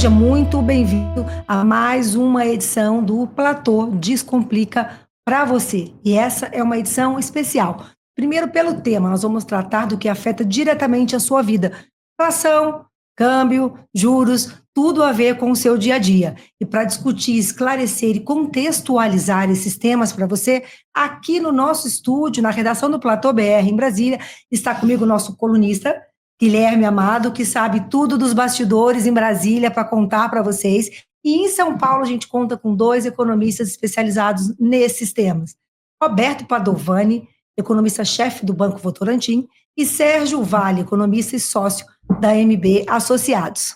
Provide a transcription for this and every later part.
Seja muito bem-vindo a mais uma edição do Platô Descomplica para você. E essa é uma edição especial. Primeiro, pelo tema, nós vamos tratar do que afeta diretamente a sua vida. Inflação, câmbio, juros, tudo a ver com o seu dia a dia. E para discutir, esclarecer e contextualizar esses temas para você, aqui no nosso estúdio, na redação do Platô BR em Brasília, está comigo o nosso colunista, Guilherme Amado, que sabe tudo dos bastidores em Brasília para contar para vocês. E em São Paulo a gente conta com 2 economistas especializados nesses temas. Roberto Padovani, economista-chefe do Banco Votorantim, e Sérgio Vale, economista e sócio da MB Associados.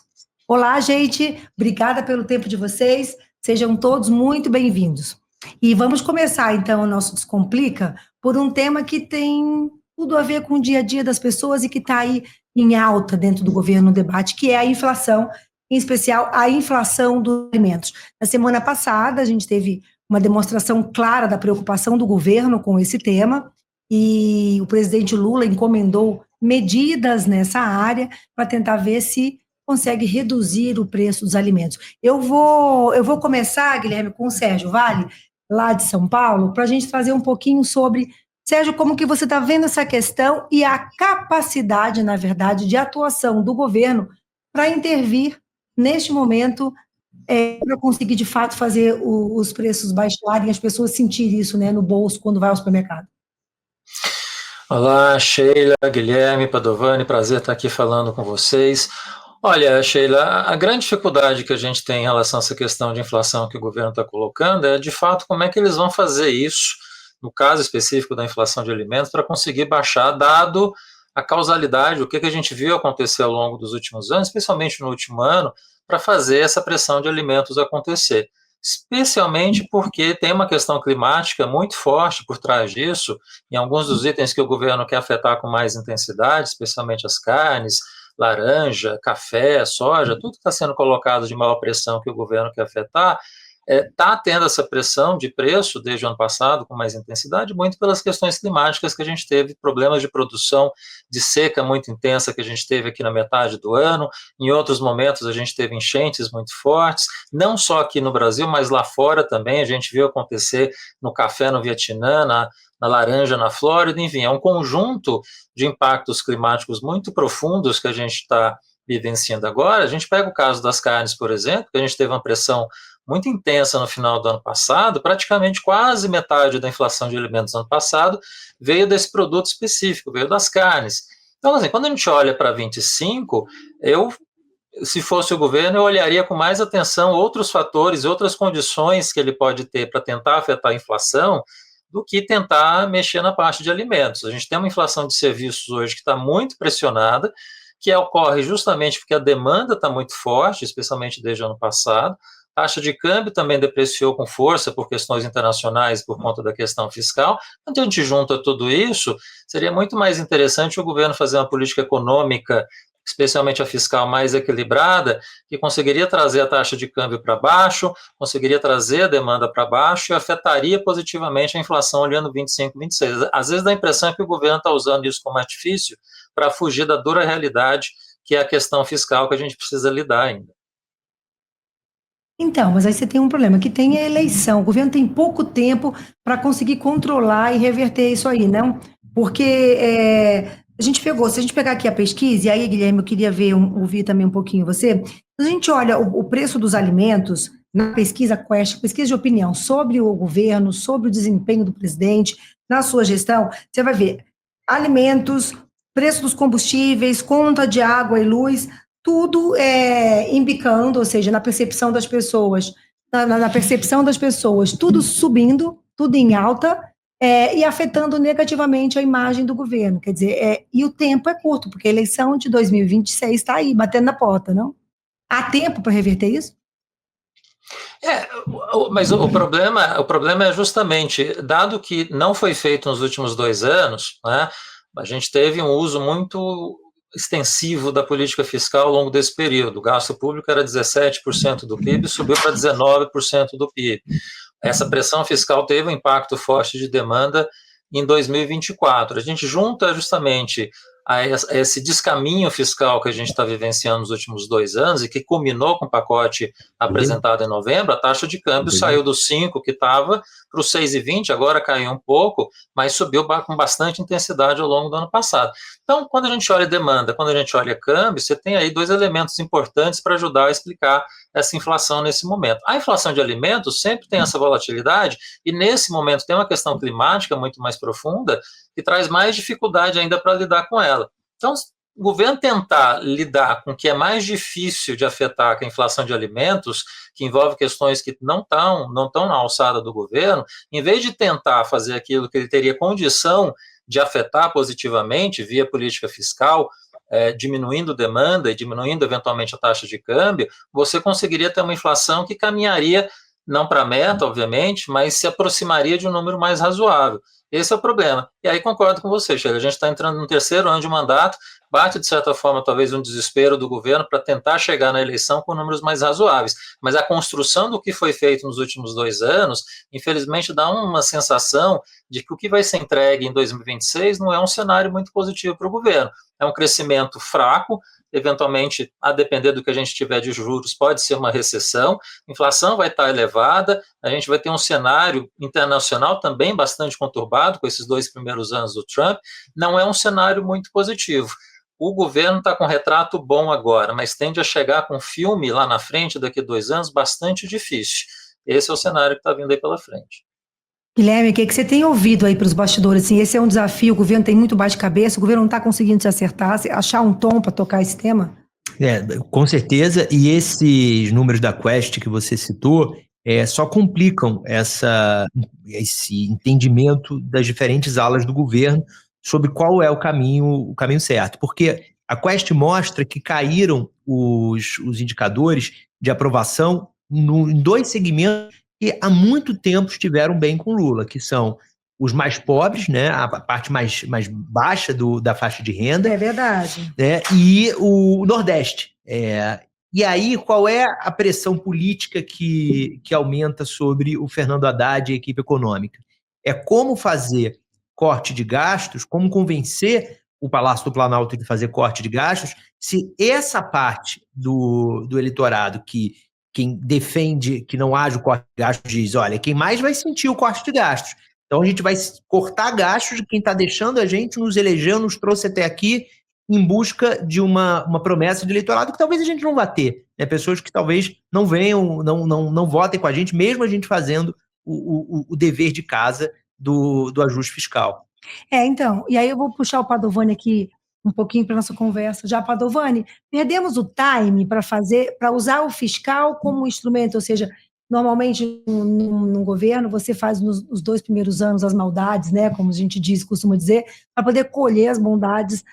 Olá, gente, obrigada pelo tempo de vocês, sejam todos muito bem-vindos. E vamos começar, então, o nosso Descomplica por um tema que tem tudo a ver com o dia a dia das pessoas e que está aí em alta dentro do governo no debate, que é a inflação, em especial a inflação dos alimentos. Na semana passada, a gente teve uma demonstração clara da preocupação do governo com esse tema, e o presidente Lula encomendou medidas nessa área para tentar ver se consegue reduzir o preço dos alimentos. Eu vou começar, Guilherme, com o Sérgio Vale, lá de São Paulo, para a gente trazer um pouquinho sobre, Sérgio, como que você está vendo essa questão e a capacidade, na verdade, de atuação do governo para intervir neste momento, para conseguir, de fato, fazer os preços baixarem e as pessoas sentirem isso, né, no bolso quando vai ao supermercado. Olá, Sheila, Guilherme, Padovani, prazer estar aqui falando com vocês. Olha, Sheila, a grande dificuldade que a gente tem em relação a essa questão de inflação que o governo está colocando é, de fato, como é que eles vão fazer isso, no caso específico da inflação de alimentos, para conseguir baixar, dado a causalidade, o que a gente viu acontecer ao longo dos últimos anos, especialmente no último ano, para fazer essa pressão de alimentos acontecer. Especialmente porque tem uma questão climática muito forte por trás disso, em alguns dos itens que o governo quer afetar com mais intensidade, especialmente as carnes, laranja, café, soja, tudo que está sendo colocado de maior pressão que o governo quer afetar, está tendo essa pressão de preço desde o ano passado com mais intensidade, muito pelas questões climáticas que a gente teve, problemas de produção de seca muito intensa que a gente teve aqui na metade do ano, em outros momentos a gente teve enchentes muito fortes, não só aqui no Brasil, mas lá fora também, a gente viu acontecer no café no Vietnã, na laranja na Flórida, enfim, é um conjunto de impactos climáticos muito profundos que a gente está vivenciando agora. A gente pega o caso das carnes, por exemplo, que a gente teve uma pressão muito intensa no final do ano passado, praticamente quase metade da inflação de alimentos do ano passado veio desse produto específico, veio das carnes. Então, assim, quando a gente olha para 25, se fosse o governo, eu olharia com mais atenção outros fatores, outras condições que ele pode ter para tentar afetar a inflação, do que tentar mexer na parte de alimentos. A gente tem uma inflação de serviços hoje que está muito pressionada, que ocorre justamente porque a demanda está muito forte, especialmente desde o ano passado. A taxa de câmbio também depreciou com força por questões internacionais, por conta da questão fiscal. Quando a gente junta tudo isso, seria muito mais interessante o governo fazer uma política econômica, especialmente a fiscal, mais equilibrada, que conseguiria trazer a taxa de câmbio para baixo, conseguiria trazer a demanda para baixo e afetaria positivamente a inflação olhando 25, 26. Às vezes dá a impressão que o governo está usando isso como artifício para fugir da dura realidade, que é a questão fiscal que a gente precisa lidar ainda. Então, mas aí você tem um problema, que tem a eleição. O governo tem pouco tempo para conseguir controlar e reverter isso aí, não? Porque a gente pegou, se a gente pegar aqui a pesquisa, e aí, Guilherme, eu queria ouvir também um pouquinho você, se a gente olha o preço dos alimentos, na pesquisa Quest, pesquisa de opinião sobre o governo, sobre o desempenho do presidente, na sua gestão, você vai ver alimentos, preço dos combustíveis, conta de água e luz, tudo embicando, ou seja, na percepção das pessoas, na percepção das pessoas, tudo subindo, tudo em alta, e afetando negativamente a imagem do governo. Quer dizer, e o tempo é curto, porque a eleição de 2026 está aí, batendo na porta, não? Há tempo para reverter isso? Mas o problema é justamente, dado que não foi feito nos últimos 2 anos, né, a gente teve um uso muito extensivo da política fiscal ao longo desse período. O gasto público era 17% do PIB, subiu para 19% do PIB. Essa pressão fiscal teve um impacto forte de demanda em 2024. A gente junta justamente a esse descaminho fiscal que a gente está vivenciando nos últimos 2 anos e que culminou com o pacote apresentado em novembro, a taxa de câmbio saiu dos 5 que estava para os 6,20, agora caiu um pouco, mas subiu com bastante intensidade ao longo do ano passado. Então, quando a gente olha demanda, quando a gente olha câmbio, você tem aí 2 elementos importantes para ajudar a explicar essa inflação nesse momento. A inflação de alimentos sempre tem essa volatilidade e nesse momento tem uma questão climática muito mais profunda que traz mais dificuldade ainda para lidar com ela. Então, o governo tentar lidar com o que é mais difícil de afetar, que é a inflação de alimentos, que envolve questões que não estão na alçada do governo, em vez de tentar fazer aquilo que ele teria condição de afetar positivamente via política fiscal, diminuindo demanda e diminuindo eventualmente a taxa de câmbio, você conseguiria ter uma inflação que caminharia, não para a meta, obviamente, mas se aproximaria de um número mais razoável. Esse é o problema. E aí concordo com você, Sheila, a gente está entrando no 3º ano de mandato, bate, de certa forma, talvez um desespero do governo para tentar chegar na eleição com números mais razoáveis. Mas a construção do que foi feito nos últimos 2 anos, infelizmente, dá uma sensação de que o que vai ser entregue em 2026 não é um cenário muito positivo para o governo. É um crescimento fraco, eventualmente, a depender do que a gente tiver de juros, pode ser uma recessão, a inflação vai estar elevada, a gente vai ter um cenário internacional também bastante conturbado com esses 2 primeiros anos do Trump, não é um cenário muito positivo. O governo está com um retrato bom agora, mas tende a chegar com um filme lá na frente, daqui a 2 anos, bastante difícil. Esse é o cenário que está vindo aí pela frente. Guilherme, o que você tem ouvido aí para os bastidores? Assim, esse é um desafio, o governo tem muito bate-cabeça, o governo não está conseguindo se acertar, achar um tom para tocar esse tema? Com certeza, e esses números da Quest que você citou só complicam esse entendimento das diferentes alas do governo sobre qual é o caminho certo, porque a Quest mostra que caíram os indicadores de aprovação em 2 segmentos que há muito tempo estiveram bem com Lula, que são os mais pobres, né, a parte mais baixa da faixa de renda. É verdade. E o Nordeste. E aí, qual é a pressão política que aumenta sobre o Fernando Haddad e a equipe econômica? É como fazer corte de gastos, como convencer o Palácio do Planalto de fazer corte de gastos, se essa parte do eleitorado quem defende que não haja o corte de gastos diz, olha, quem mais vai sentir o corte de gastos. Então a gente vai cortar gastos de quem está deixando a gente, nos elegeu, nos trouxe até aqui em busca de uma promessa de eleitorado que talvez a gente não vá ter. Né? Pessoas que talvez não venham, não votem com a gente, mesmo a gente fazendo o dever de casa do ajuste fiscal. Então, e aí eu vou puxar o Padovani aqui um pouquinho para nossa conversa. Já, Padovani, perdemos o time para usar o fiscal como instrumento, ou seja, normalmente num governo você faz nos 2 primeiros anos as maldades, né, como a gente costuma dizer, para poder colher as bondades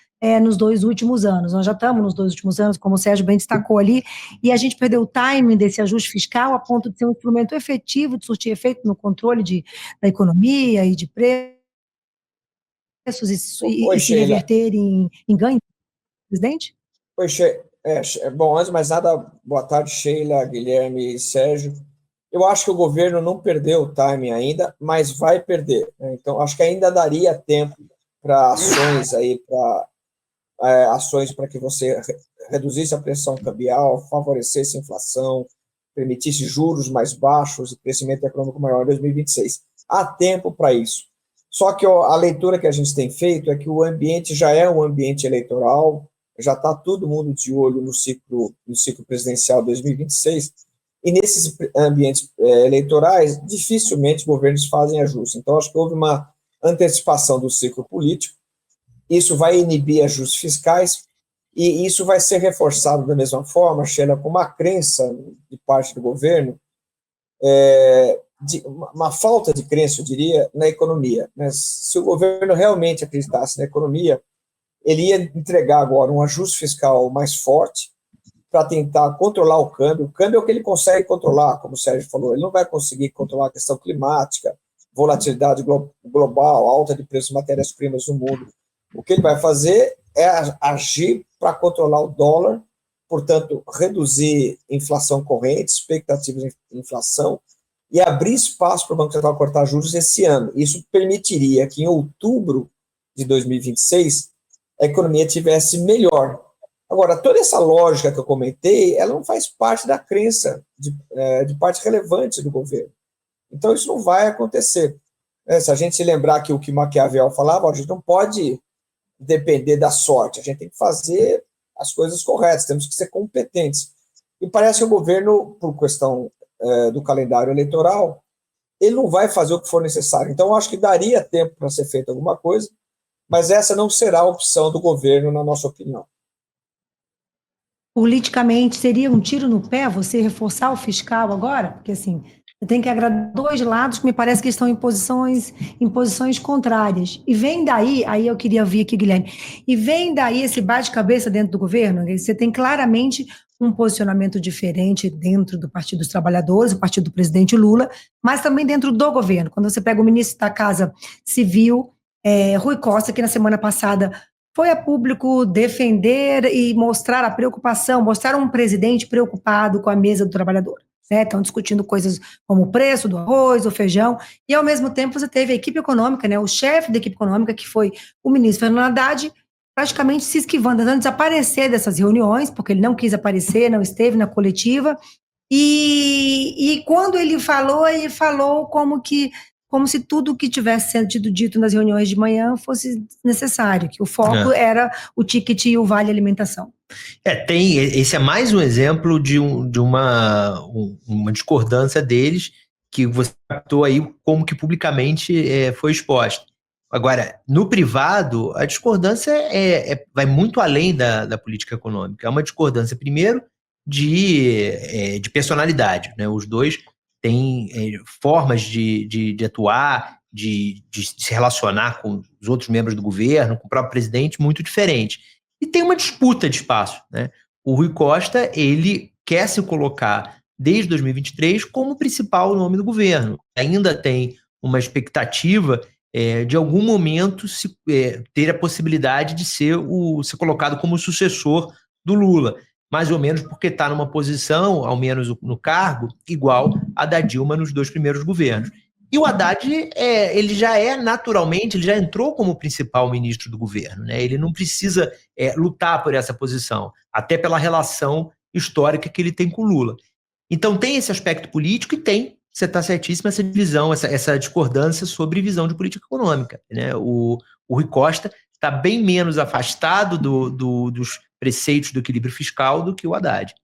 nos 2 últimos anos. Nós já estamos nos 2 últimos anos, como o Sérgio bem destacou ali, e a gente perdeu o timing desse ajuste fiscal a ponto de ser um instrumento efetivo de surtir efeito no controle da economia e de preços e se reverter em ganho, presidente? Bom, antes de mais nada, boa tarde, Sheila, Guilherme e Sérgio. Eu acho que o governo não perdeu o timing ainda, mas vai perder. Né? Então, acho que ainda daria tempo para ações para que você reduzisse a pressão cambial, favorecesse a inflação, permitisse juros mais baixos e crescimento econômico maior em 2026. Há tempo para isso. Só que a leitura que a gente tem feito é que o ambiente já é um ambiente eleitoral, já está todo mundo de olho no ciclo presidencial 2026, e nesses ambientes eleitorais, dificilmente governos fazem ajustes. Então, acho que houve uma antecipação do ciclo político, isso vai inibir ajustes fiscais, e isso vai ser reforçado da mesma forma, Sheila, com uma crença de parte do governo, uma falta de crença, eu diria, na economia. Né? Se o governo realmente acreditasse na economia, ele ia entregar agora um ajuste fiscal mais forte para tentar controlar o câmbio. O câmbio é o que ele consegue controlar, como o Sérgio falou. Ele não vai conseguir controlar a questão climática, volatilidade global, alta de preços de matérias-primas no mundo. O que ele vai fazer é agir para controlar o dólar, portanto, reduzir inflação corrente, expectativas de inflação, e abrir espaço para o Banco Central cortar juros esse ano. Isso permitiria que, em outubro de 2026, a economia tivesse melhor. Agora, toda essa lógica que eu comentei, ela não faz parte da crença de parte relevante do governo. Então, isso não vai acontecer. Se a gente se lembrar que o que Maquiavel falava, a gente não pode depender da sorte, a gente tem que fazer as coisas corretas, temos que ser competentes. E parece que o governo, por questão do calendário eleitoral, ele não vai fazer o que for necessário. Então, eu acho que daria tempo para ser feita alguma coisa, mas essa não será a opção do governo, na nossa opinião. Politicamente, seria um tiro no pé você reforçar o fiscal agora? Porque, assim, você tem que agradar dois lados que me parece que estão em posições contrárias. E vem daí, aí eu queria ouvir aqui, Guilherme, e vem daí esse bate-cabeça dentro do governo. Você tem claramente um posicionamento diferente dentro do Partido dos Trabalhadores, o partido do presidente Lula, mas também dentro do governo. Quando você pega o ministro da Casa Civil, Rui Costa, que na semana passada foi a público defender e mostrar a preocupação, mostrar um presidente preocupado com a mesa do trabalhador. Né? Estão discutindo coisas como o preço do arroz, do feijão, e ao mesmo tempo você teve a equipe econômica, né? O chefe da equipe econômica, que foi o ministro Fernando Haddad, praticamente se esquivando, tentando desaparecer dessas reuniões, porque ele não quis aparecer, não esteve na coletiva, e quando ele falou como se tudo que tivesse sido dito nas reuniões de manhã fosse necessário, que o foco era o ticket e o vale alimentação. Esse é mais um exemplo de uma discordância deles, que você captou aí como que publicamente foi exposta. Agora, no privado, a discordância vai muito além da política econômica. É uma discordância, primeiro, de personalidade, né? Os dois têm formas de atuar, de se relacionar com os outros membros do governo, com o próprio presidente, muito diferentes. E tem uma disputa de espaço, né? O Rui Costa, ele quer se colocar desde 2023 como o principal nome do governo. Ainda tem uma expectativa de algum momento ter a possibilidade de ser colocado como sucessor do Lula, mais ou menos porque está numa posição, ao menos no cargo, igual a da Dilma nos 2 primeiros governos. E o Haddad, ele já naturalmente, ele já entrou como principal ministro do governo, né? Ele não precisa lutar por essa posição, até pela relação histórica que ele tem com Lula. Então tem esse aspecto político e tem, você está certíssimo, essa divisão, essa discordância sobre visão de política econômica, né? O Rui Costa está bem menos afastado dos preceitos do equilíbrio fiscal do que o Haddad.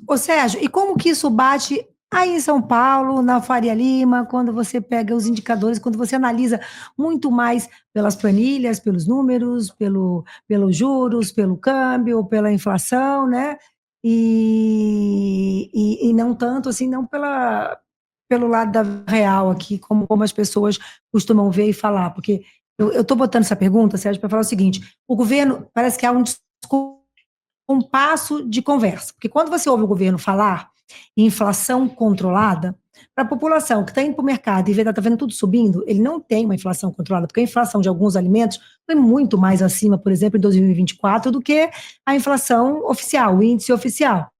Ô Sérgio, e como que isso bate aí em São Paulo, na Faria Lima, quando você pega os indicadores, quando você analisa muito mais pelas planilhas, pelos números, pelos juros, pelo câmbio, pela inflação, né? E não tanto assim, não pelo lado da real aqui, como as pessoas costumam ver e falar, porque eu estou botando essa pergunta, Sérgio, para falar o seguinte: o governo parece que há um passo de conversa, porque quando você ouve o governo falar em inflação controlada, para a população que está indo para o mercado e está vendo tudo subindo, ele não tem uma inflação controlada, porque a inflação de alguns alimentos foi muito mais acima, por exemplo, em 2024, do que a inflação oficial, o índice oficial.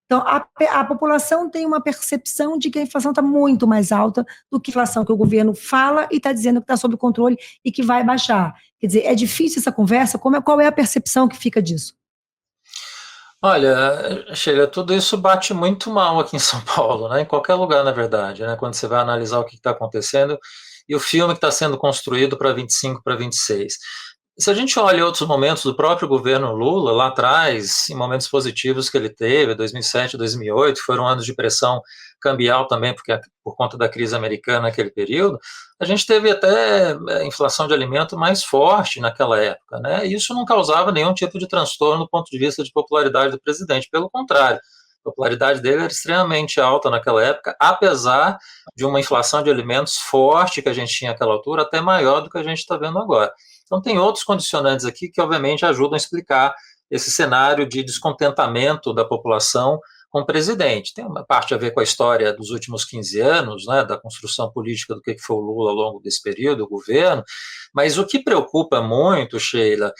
Então, a população tem uma percepção de que a inflação está muito mais alta do que a inflação que o governo fala e está dizendo que está sob controle e que vai baixar. Quer dizer, é difícil essa conversa? Qual é a percepção que fica disso? Olha, Sheila, tudo isso bate muito mal aqui em São Paulo, né? Em qualquer lugar, na verdade, né? Quando você vai analisar o que está acontecendo e o filme que está sendo construído para 25, para 26. Se a gente olha outros momentos do próprio governo Lula, lá atrás, em momentos positivos que ele teve, 2007, 2008, foram anos de pressão cambial também, porque por conta da crise americana naquele período, a gente teve até inflação de alimento mais forte naquela época, né? E isso não causava nenhum tipo de transtorno do ponto de vista de popularidade do presidente, pelo contrário, a popularidade dele era extremamente alta naquela época, apesar de uma inflação de alimentos forte que a gente tinha naquela altura, até maior do que a gente está vendo agora. Então, tem outros condicionantes aqui que, obviamente, ajudam a explicar esse cenário de descontentamento da população com o presidente. Tem uma parte a ver com a história dos últimos 15 anos, né, da construção política do que foi o Lula ao longo desse período, o governo, mas o que preocupa muito, Sheila,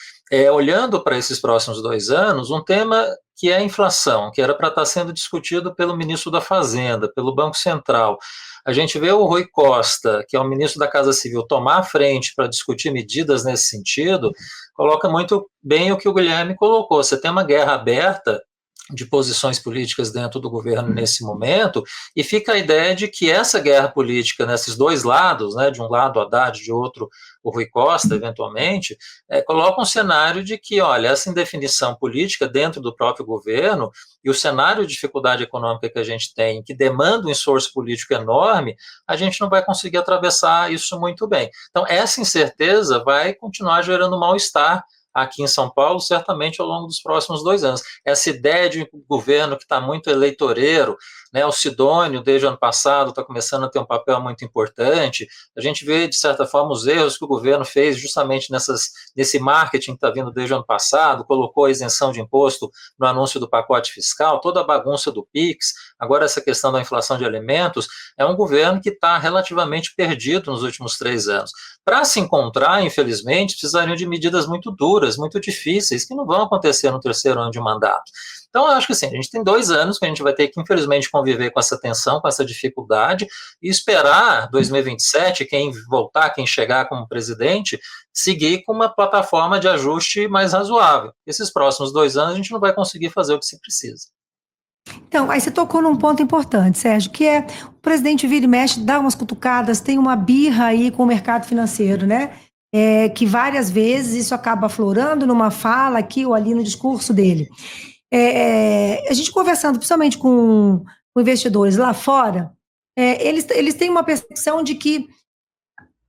olhando para esses próximos 2 anos, um tema que é a inflação, que era para estar sendo discutido pelo ministro da Fazenda, pelo Banco Central. A gente vê o Rui Costa, que é o ministro da Casa Civil, tomar a frente para discutir medidas nesse sentido, coloca muito bem o que o Guilherme colocou. Você tem uma guerra aberta de posições políticas dentro do governo nesse momento, e fica a ideia de que essa guerra política nesses dois lados, né, de um lado Haddad, de outro o Rui Costa, eventualmente, coloca um cenário de que, olha, essa indefinição política dentro do próprio governo e o cenário de dificuldade econômica que a gente tem, que demanda um esforço político enorme, a gente não vai conseguir atravessar isso muito bem. Então, essa incerteza vai continuar gerando mal-estar aqui em São Paulo, certamente ao longo dos próximos 2 anos. Essa ideia de um governo que está muito eleitoreiro, né, o Sidônio, desde o ano passado, está começando a ter um papel muito importante. A gente vê, de certa forma, os erros que o governo fez justamente nesse marketing que está vindo desde o ano passado, colocou a isenção de imposto no anúncio do pacote fiscal, toda a bagunça do PIX, agora essa questão da inflação de alimentos, é um governo que está relativamente perdido nos últimos 3 anos. Para se encontrar, infelizmente, precisariam de medidas muito duras, muito difíceis, que não vão acontecer no 3º ano de mandato. Então, eu acho que assim, a gente tem 2 anos que a gente vai ter que, infelizmente, conviver com essa tensão, com essa dificuldade, e esperar 2027, quem voltar, quem chegar como presidente, seguir com uma plataforma de ajuste mais razoável. Esses próximos 2 anos a gente não vai conseguir fazer o que se precisa. Então, aí você tocou num ponto importante, Sérgio, que é o presidente vira e mexe, dá umas cutucadas, tem uma birra aí com o mercado financeiro, né? Que várias vezes isso acaba aflorando numa fala aqui ou ali no discurso dele. A gente conversando, principalmente com investidores lá fora, eles têm uma percepção de que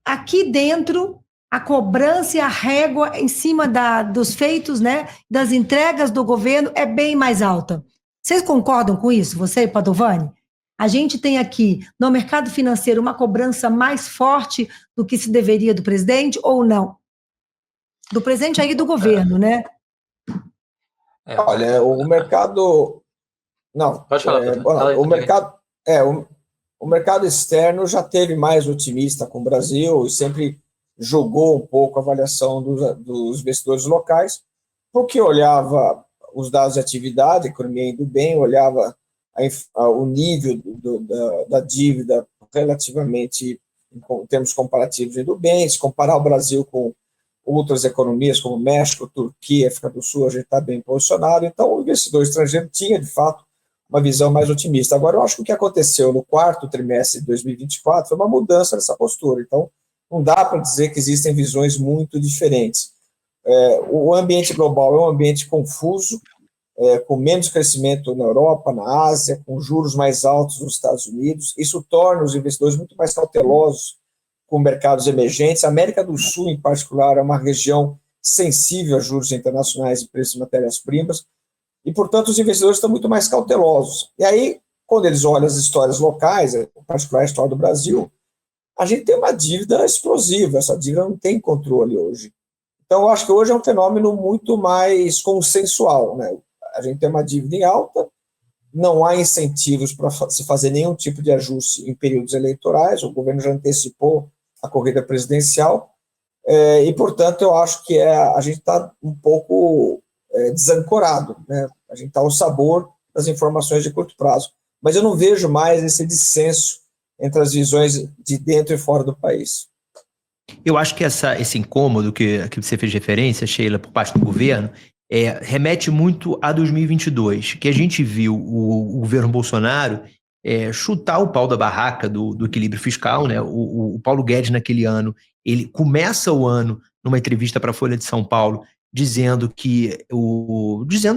aqui dentro a cobrança e a régua em cima dos feitos, né, das entregas do governo é bem mais alta. Vocês concordam com isso, você e Padovani? A gente tem aqui, no mercado financeiro, uma cobrança mais forte do que se deveria do presidente ou não? Do presidente aí e do governo, né? Olha, o mercado... Não, pode falar, o mercado externo já teve mais otimista com o Brasil e sempre jogou um pouco a avaliação dos investidores locais, porque olhava os dados de atividade, a economia indo bem, olhava o nível da dívida relativamente, em termos comparativos, indo bem. Se comparar o Brasil com outras economias, como México, Turquia, África do Sul, a gente está bem posicionado. Então, o investidor estrangeiro tinha, de fato, uma visão mais otimista. Agora, eu acho que o que aconteceu no 4º trimestre de 2024 foi uma mudança nessa postura. Então, não dá para dizer que existem visões muito diferentes. O ambiente global é um ambiente confuso, com menos crescimento na Europa, na Ásia, com juros mais altos nos Estados Unidos. Isso torna os investidores muito mais cautelosos com mercados emergentes. A América do Sul, em particular, é uma região sensível a juros internacionais e preços de matérias-primas, e, portanto, os investidores estão muito mais cautelosos. E aí, quando eles olham as histórias locais, em particular a história do Brasil, a gente tem uma dívida explosiva, essa dívida não tem controle hoje. Então, eu acho que hoje é um fenômeno muito mais consensual, né? A gente tem uma dívida em alta, não há incentivos para se fazer nenhum tipo de ajuste em períodos eleitorais, o governo já antecipou a corrida presidencial, e, portanto, eu acho que a gente está um pouco desancorado, né? A gente está ao sabor das informações de curto prazo, mas eu não vejo mais esse dissenso entre as visões de dentro e fora do país. Eu acho que esse incômodo que você fez referência, Sheila, por parte do governo, remete muito a 2022, que a gente viu o governo Bolsonaro chutar o pau da barraca do equilíbrio fiscal, né? O Paulo Guedes, naquele ano, ele começa o ano numa entrevista para a Folha de São Paulo, dizendo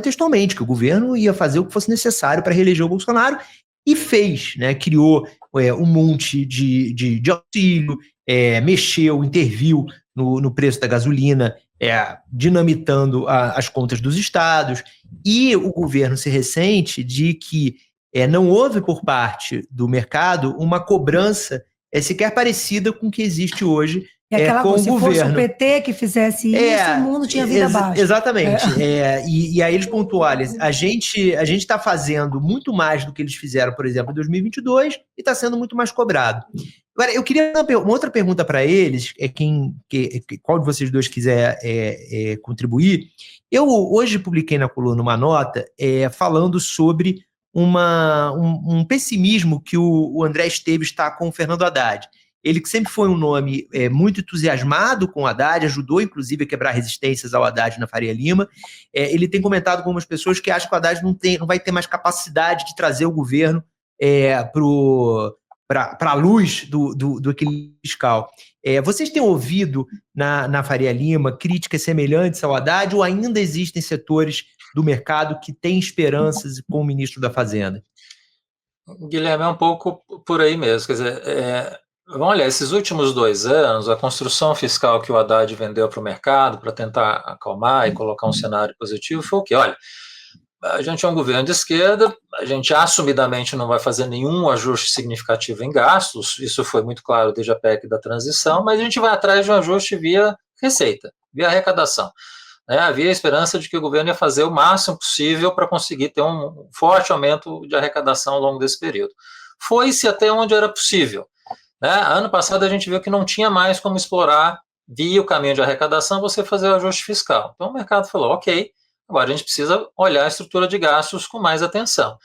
textualmente que o governo ia fazer o que fosse necessário para reeleger o Bolsonaro, e fez, né? Criou um monte de auxílio, mexeu, interviu no preço da gasolina, dinamitando as contas dos estados, e o governo se ressente de que não houve por parte do mercado uma cobrança sequer parecida com o que existe hoje com o governo. Se fosse o PT que fizesse isso, o mundo tinha vindo abaixo. Exatamente. E aí eles pontuam, olha, a gente está fazendo muito mais do que eles fizeram, por exemplo, em 2022, e está sendo muito mais cobrado. Agora, eu queria uma outra pergunta para eles, qual de vocês dois quiser contribuir. Eu hoje publiquei na coluna uma nota falando sobre um pessimismo que o André Esteves está com o Fernando Haddad. Ele que sempre foi um nome muito entusiasmado com o Haddad, ajudou inclusive a quebrar resistências ao Haddad na Faria Lima. Ele tem comentado com algumas pessoas que acham que o Haddad não vai ter mais capacidade de trazer o governo para a luz do equilíbrio fiscal. Vocês têm ouvido na Faria Lima críticas semelhantes ao Haddad ou ainda existem setores do mercado que têm esperanças com o ministro da Fazenda? Guilherme, é um pouco por aí mesmo. Quer dizer, vamos olhar, esses últimos 2 anos, a construção fiscal que o Haddad vendeu para o mercado para tentar acalmar e colocar um cenário positivo foi o quê? Olha, a gente é um governo de esquerda, a gente assumidamente não vai fazer nenhum ajuste significativo em gastos, isso foi muito claro desde a PEC da transição, mas a gente vai atrás de um ajuste via receita, via arrecadação. Havia a esperança de que o governo ia fazer o máximo possível para conseguir ter um forte aumento de arrecadação ao longo desse período. Foi-se até onde era possível. Ano passado a gente viu que não tinha mais como explorar via o caminho de arrecadação você fazer o ajuste fiscal. Então o mercado falou, ok, agora a gente precisa olhar a estrutura de gastos com mais atenção.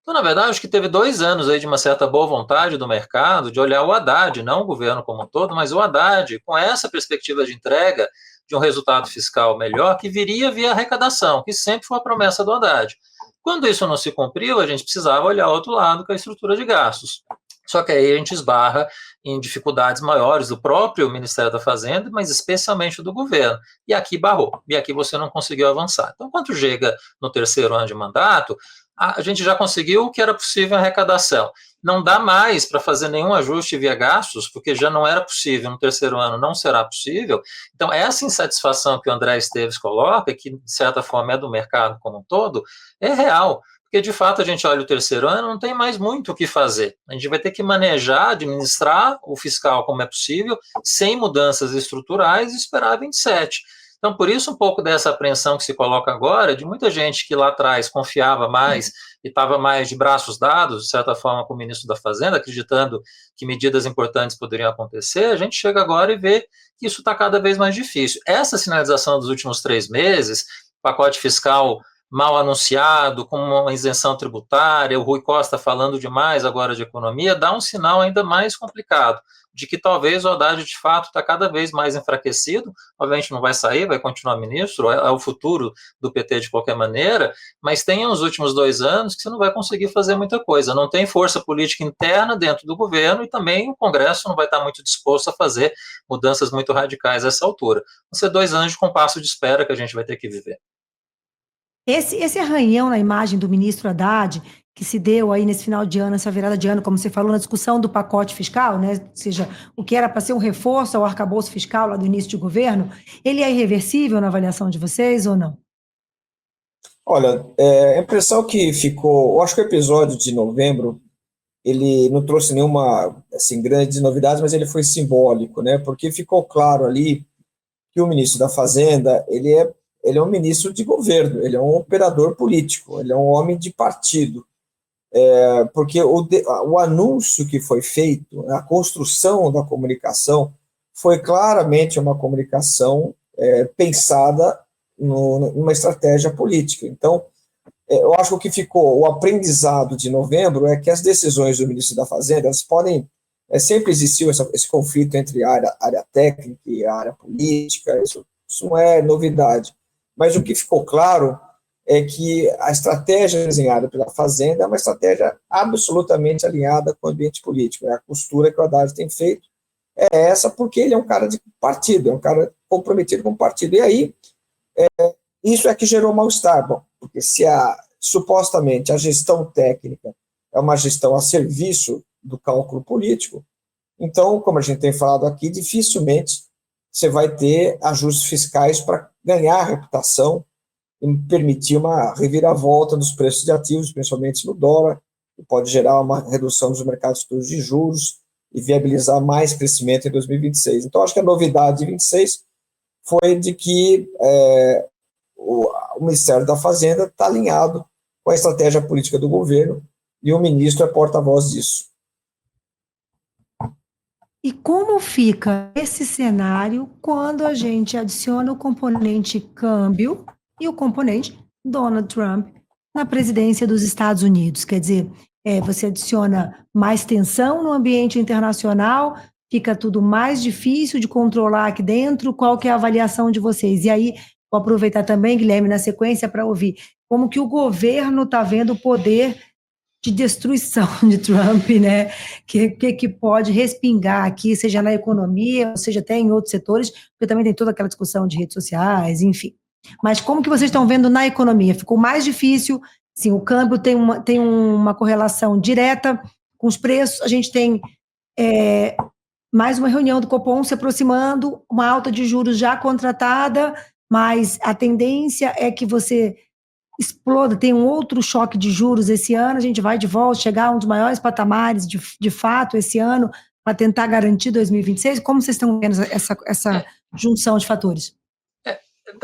Então, na verdade, acho que teve 2 anos aí de uma certa boa vontade do mercado de olhar o Haddad, não o governo como um todo, mas o Haddad, com essa perspectiva de entrega de um resultado fiscal melhor, que viria via arrecadação, que sempre foi a promessa do Haddad. Quando isso não se cumpriu, a gente precisava olhar o outro lado, que é a estrutura de gastos. Só que aí a gente esbarra em dificuldades maiores do próprio Ministério da Fazenda, mas especialmente do governo. E aqui barrou, e aqui você não conseguiu avançar. Então, quando chega no 3º ano de mandato, a gente já conseguiu o que era possível em arrecadação. Não dá mais para fazer nenhum ajuste via gastos, porque já não era possível, no 3º ano não será possível. Então, essa insatisfação que o André Esteves coloca, que de certa forma é do mercado como um todo, é real. Porque, de fato, a gente olha o 3º ano, não tem mais muito o que fazer. A gente vai ter que manejar, administrar o fiscal como é possível, sem mudanças estruturais, e esperar 27. Então, por isso, um pouco dessa apreensão que se coloca agora, de muita gente que lá atrás confiava mais e estava mais de braços dados, de certa forma, com o ministro da Fazenda, acreditando que medidas importantes poderiam acontecer, a gente chega agora e vê que isso está cada vez mais difícil. Essa sinalização dos últimos 3 meses, pacote fiscal mal anunciado, com uma isenção tributária, o Rui Costa falando demais agora de economia, dá um sinal ainda mais complicado, de que talvez o Haddad, de fato, está cada vez mais enfraquecido, obviamente não vai sair, vai continuar ministro, é o futuro do PT de qualquer maneira, mas tem os últimos 2 anos que você não vai conseguir fazer muita coisa, não tem força política interna dentro do governo e também o Congresso não vai estar muito disposto a fazer mudanças muito radicais a essa altura. Vão ser 2 anos de compasso de espera que a gente vai ter que viver. Esse arranhão na imagem do ministro Haddad, que se deu aí nesse final de ano, essa virada de ano, como você falou, na discussão do pacote fiscal, né? Ou seja, o que era para ser um reforço ao arcabouço fiscal lá do início de governo, ele é irreversível na avaliação de vocês ou não? Olha, a impressão que ficou, eu acho que o episódio de novembro, ele não trouxe nenhuma, assim, grandes novidades, mas ele foi simbólico, né? Porque ficou claro ali que o ministro da Fazenda, ele é um ministro de governo, ele é um operador político, ele é um homem de partido. Porque o anúncio que foi feito, a construção da comunicação, foi claramente uma comunicação pensada numa estratégia política. Então, eu acho que o que ficou, o aprendizado de novembro é que as decisões do ministro da Fazenda, elas podem, sempre existiu esse conflito entre a área técnica e a área política, isso não é novidade. Mas o que ficou claro é que a estratégia desenhada pela Fazenda é uma estratégia absolutamente alinhada com o ambiente político. A costura que o Haddad tem feito é essa, porque ele é um cara de partido, é um cara comprometido com o partido. E aí, isso é que gerou mal-estar, porque se supostamente a gestão técnica é uma gestão a serviço do cálculo político, então, como a gente tem falado aqui, dificilmente você vai ter ajustes fiscais para ganhar reputação e permitir uma reviravolta dos preços de ativos, principalmente no dólar, que pode gerar uma redução dos mercados futuros de juros e viabilizar mais crescimento em 2026. Então, acho que a novidade de 26 foi de que o Ministério da Fazenda está alinhado com a estratégia política do governo e o ministro é porta-voz disso. E como fica esse cenário quando a gente adiciona o componente câmbio e o componente Donald Trump na presidência dos Estados Unidos? Quer dizer, você adiciona mais tensão no ambiente internacional, fica tudo mais difícil de controlar aqui dentro. Qual que é a avaliação de vocês? E aí, vou aproveitar também, Guilherme, na sequência, para ouvir como que o governo está vendo o poder de destruição de Trump, né? Que pode respingar aqui, seja na economia, ou seja até em outros setores, porque também tem toda aquela discussão de redes sociais, enfim. Mas como que vocês estão vendo na economia? Ficou mais difícil, sim, o câmbio tem uma correlação direta com os preços, a gente tem mais uma reunião do Copom se aproximando, uma alta de juros já contratada, mas a tendência é que você exploda, tem um outro choque de juros esse ano, a gente vai de volta, chegar a um dos maiores patamares de fato esse ano, para tentar garantir 2026. Como vocês estão vendo essa junção de fatores?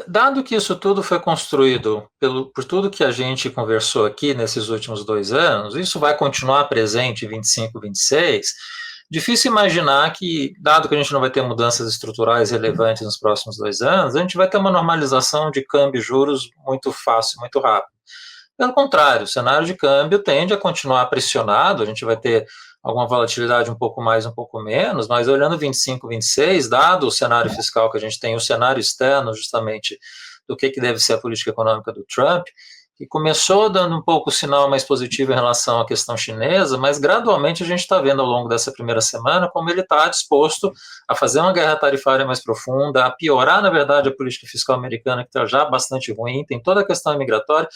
Dado que isso tudo foi construído por tudo que a gente conversou aqui nesses últimos 2 anos, isso vai continuar presente em 25, 26, difícil imaginar que, dado que a gente não vai ter mudanças estruturais relevantes nos próximos 2 anos, a gente vai ter uma normalização de câmbio e juros muito fácil, muito rápido. Pelo contrário, o cenário de câmbio tende a continuar pressionado, a gente vai ter alguma volatilidade um pouco mais, um pouco menos, mas olhando 25, 26, dado o cenário fiscal que a gente tem, o cenário externo justamente do que deve ser a política econômica do Trump, que começou dando um pouco o sinal mais positivo em relação à questão chinesa, mas gradualmente a gente está vendo ao longo dessa primeira semana como ele está disposto a fazer uma guerra tarifária mais profunda, a piorar, na verdade, a política fiscal americana, que está já bastante ruim, tem toda a questão migratória.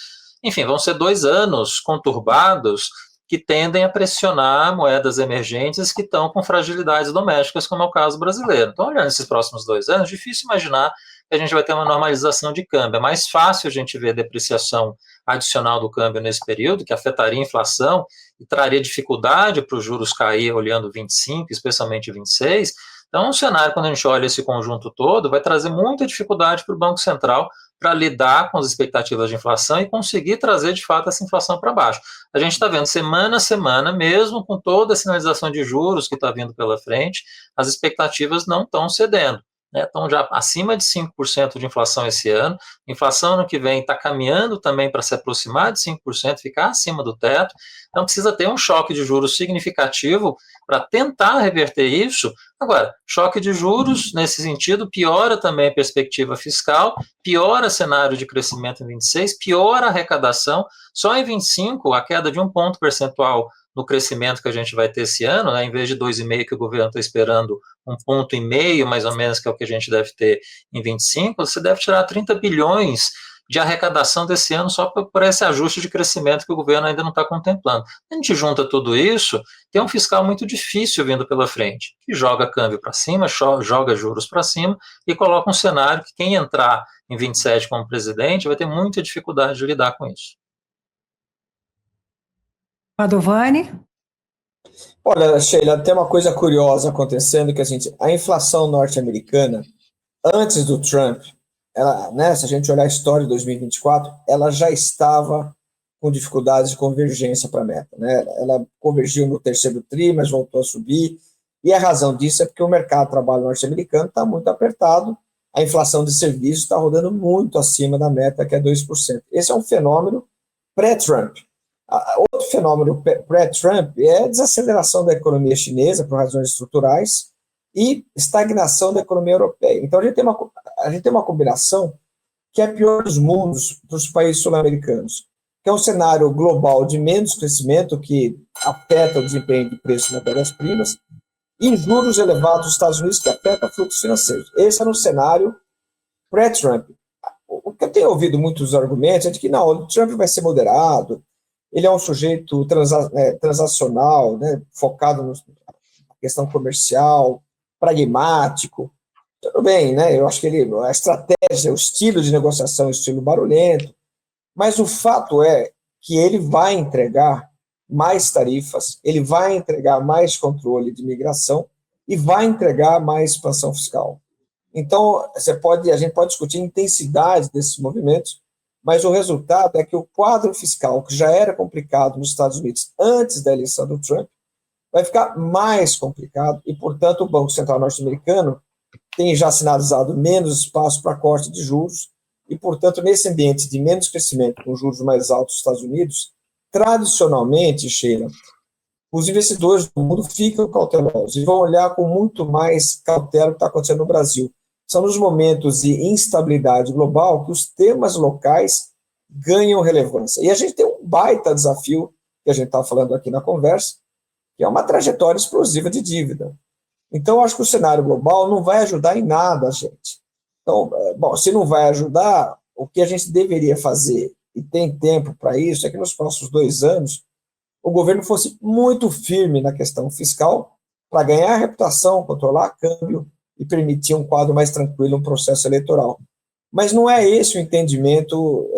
Enfim, vão ser 2 anos conturbados que tendem a pressionar moedas emergentes que estão com fragilidades domésticas, como é o caso brasileiro. Então, olhando esses próximos 2 anos, difícil imaginar que a gente vai ter uma normalização de câmbio. É mais fácil a gente ver depreciação adicional do câmbio nesse período, que afetaria a inflação e traria dificuldade para os juros cair olhando 25, especialmente 26. Então, o cenário, quando a gente olha esse conjunto todo, vai trazer muita dificuldade para o Banco Central para lidar com as expectativas de inflação e conseguir trazer, de fato, essa inflação para baixo. A gente está vendo semana a semana, mesmo com toda a sinalização de juros que está vindo pela frente, as expectativas não estão cedendo. Estão já acima de 5% de inflação esse ano, inflação ano que vem está caminhando também para se aproximar de 5%, ficar acima do teto, então precisa ter um choque de juros significativo para tentar reverter isso. Agora, choque de juros, nesse sentido, piora também a perspectiva fiscal, piora o cenário de crescimento em 26, piora a arrecadação, só em 25 a queda de 1 ponto percentual no crescimento que a gente vai ter esse ano, em vez de 2,5 que o governo está esperando, 1,5 ponto mais ou menos, que é o que a gente deve ter em 25, você deve tirar 30 bilhões de arrecadação desse ano só por esse ajuste de crescimento que o governo ainda não está contemplando. A gente junta tudo isso, tem um fiscal muito difícil vindo pela frente, que joga câmbio para cima, joga juros para cima e coloca um cenário que quem entrar em 27 como presidente vai ter muita dificuldade de lidar com isso. Padovani? Olha, Sheila, tem uma coisa curiosa acontecendo, que a inflação norte-americana, antes do Trump, ela, se a gente olhar a história de 2024, ela já estava com dificuldades de convergência para a meta. Ela convergiu no terceiro tri, mas voltou a subir, e a razão disso é porque o mercado de trabalho norte-americano está muito apertado, a inflação de serviços está rodando muito acima da meta, que é 2%. Esse é um fenômeno pré-Trump. Outro fenômeno pré-Trump é a desaceleração da economia chinesa por razões estruturais e estagnação da economia europeia. Então, a gente tem uma combinação que é a pior dos mundos para os países sul-americanos, que é um cenário global de menos crescimento, que afeta o desempenho de preços de matérias-primas, e juros elevados dos Estados Unidos, que afeta fluxos financeiros. Esse era um cenário pré-Trump. O que eu tenho ouvido muitos argumentos é de que não, o Trump vai ser moderado, ele é um sujeito transacional, focado na questão comercial, pragmático. Tudo bem, eu acho que a estratégia, o estilo de negociação, o estilo barulhento, mas o fato é que ele vai entregar mais tarifas, ele vai entregar mais controle de imigração e vai entregar mais expansão fiscal. Então, a gente pode discutir a intensidade desses movimentos, mas o resultado é que o quadro fiscal, que já era complicado nos Estados Unidos antes da eleição do Trump, vai ficar mais complicado e, portanto, o Banco Central norte-americano tem já sinalizado menos espaço para corte de juros e, portanto, nesse ambiente de menos crescimento, com juros mais altos dos Estados Unidos, tradicionalmente, Sheila, os investidores do mundo ficam cautelosos e vão olhar com muito mais cautela o que está acontecendo no Brasil. São nos momentos de instabilidade global que os temas locais ganham relevância. E a gente tem um baita desafio, que a gente está falando aqui na conversa, que é uma trajetória explosiva de dívida. Então, eu acho que o cenário global não vai ajudar em nada a gente. Então, bom, se não vai ajudar, o que a gente deveria fazer, e tem tempo para isso, é que nos próximos 2 anos o governo fosse muito firme na questão fiscal para ganhar reputação, controlar câmbio e permitir um quadro mais tranquilo, um processo eleitoral. Mas não é esse o entendimento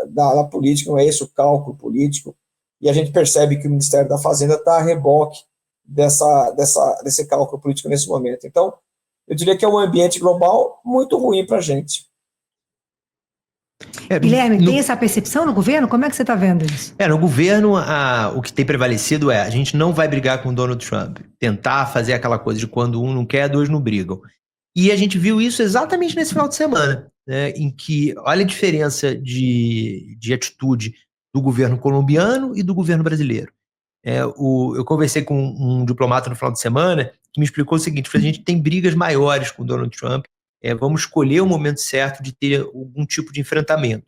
da política, não é esse o cálculo político, e a gente percebe que o Ministério da Fazenda está a reboque desse cálculo político nesse momento. Então, eu diria que é um ambiente global muito ruim para a gente. Guilherme, tem essa percepção no governo? Como é que você está vendo isso? No governo, o que tem prevalecido a gente não vai brigar com o Donald Trump, tentar fazer aquela coisa de quando um não quer, 2 não brigam. E a gente viu isso exatamente nesse final de semana, né, em que, olha a diferença de atitude do governo colombiano e do governo brasileiro. Eu conversei com um diplomata no final de semana que me explicou o seguinte: a gente tem brigas maiores com o Donald Trump, vamos escolher o momento certo de ter algum tipo de enfrentamento.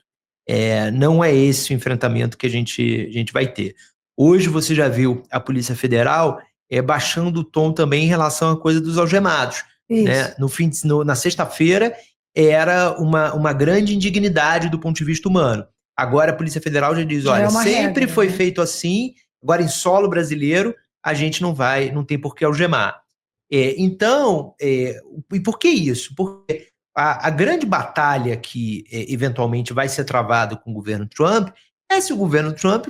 Não é esse o enfrentamento que a gente vai ter. Hoje você já viu a Polícia Federal baixando o tom também em relação à coisa dos algemados. Né? Na sexta-feira era uma grande indignidade do ponto de vista humano. Agora a Polícia Federal já diz, olha, sempre regra, foi feito assim, agora em solo brasileiro a gente não tem por que algemar. Então, e por que isso? Porque a grande batalha que eventualmente vai ser travada com o governo Trump é se o governo Trump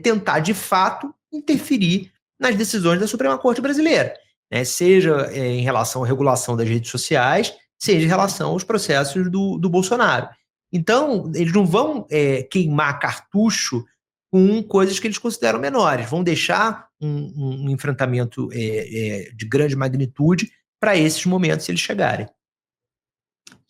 tentar de fato interferir nas decisões da Suprema Corte brasileira, né? Seja em relação à regulação das redes sociais, seja em relação aos processos do Bolsonaro. Então, eles não vão queimar cartucho com coisas que eles consideram menores, vão deixar um enfrentamento de grande magnitude para esses momentos, se eles chegarem.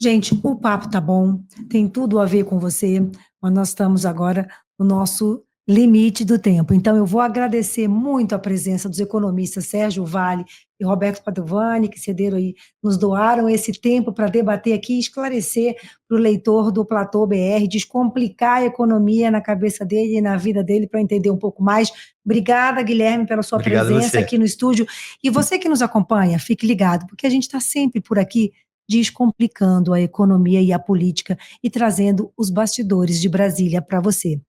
Gente, o papo tá bom, tem tudo a ver com você, mas nós estamos agora no nosso limite do tempo. Então, eu vou agradecer muito a presença dos economistas Sérgio Vale e Roberto Padovani, que cederam aí, nos doaram esse tempo para debater aqui e esclarecer para o leitor do Platô BR, descomplicar a economia na cabeça dele e na vida dele para entender um pouco mais. Obrigada, Guilherme, pela sua presença aqui no estúdio. E você que nos acompanha, fique ligado, porque a gente está sempre por aqui descomplicando a economia e a política e trazendo os bastidores de Brasília para você.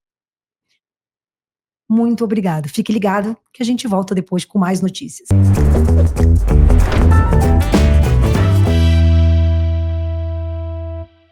Muito obrigado. Fique ligado que a gente volta depois com mais notícias.